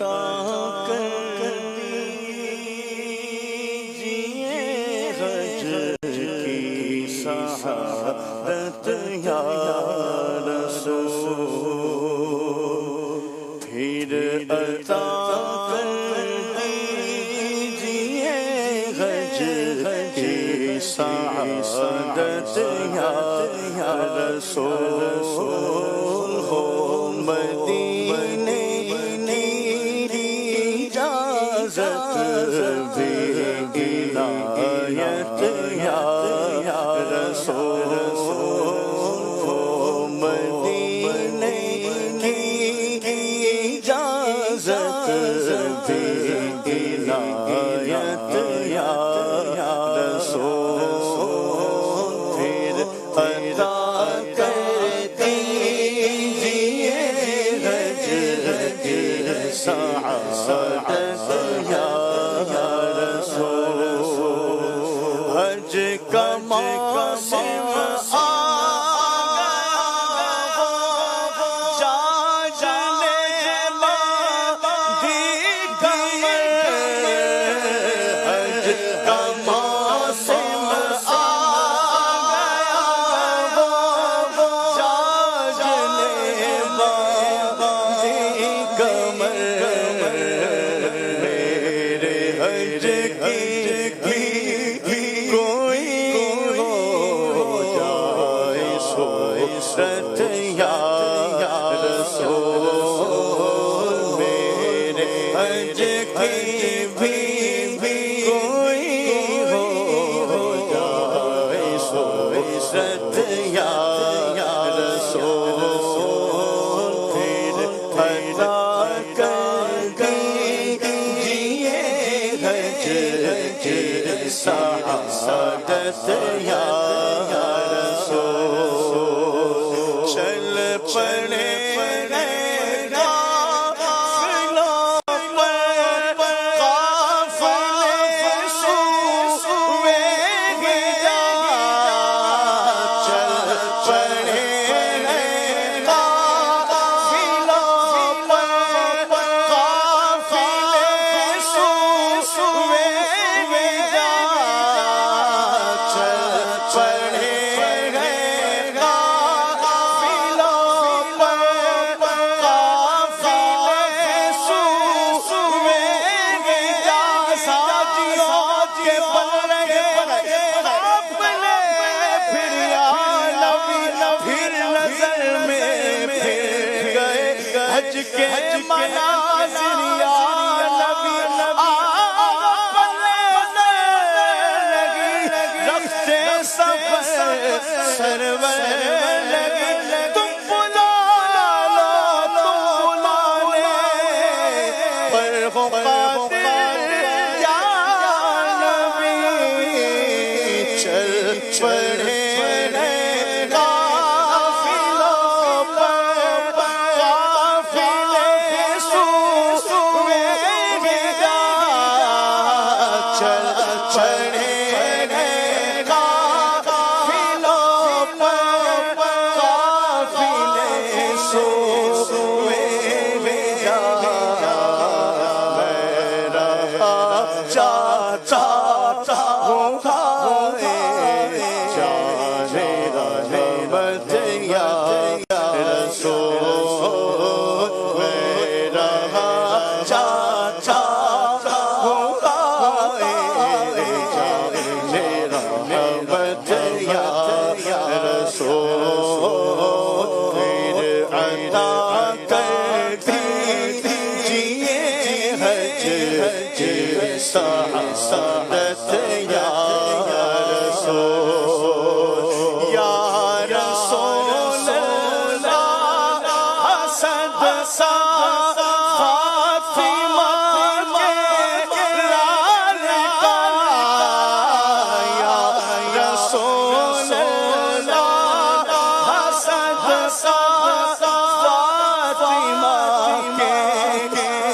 عطا کر دیجئے حج کی سعادت یا رسول، پھر عطا کر دیجئے حج کی سعادت یا رسول، ہو مدینے کی اجازت بھی عنایت یا رسول، ہو مدینے کی اجازت بھی عنایت یا رسول، پھر عطا کر دیجئے حج کی سعادت یا رسول، حج کا موسم آ گیا جانے باندھی کمر، حج کا موسم آ گیا جانے باندھی کمر، میرے حج کی کوئی ہو جائے صورت یا رسول، میرے حج کی بھی کوئی ہو جائے صورت یا رسول، پھر عطا کر دیجئے حج کی سعادت یا رسول، چل پڑے حج کے مناظر یا نبی آپ لگی، رفتے سفر سرور لگی، تم بلا لو پر ہو قادر یا نبی، چل پڑے سعادت یا رسول، یا رسول اللہ، حسد سا فاطمہ کے لال کا، یا رسول اللہ، حسد سا فاطمہ کے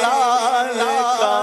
لال کا،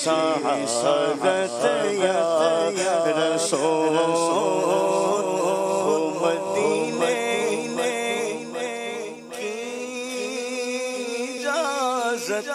سعادت یا رسول مدینے کی اجازت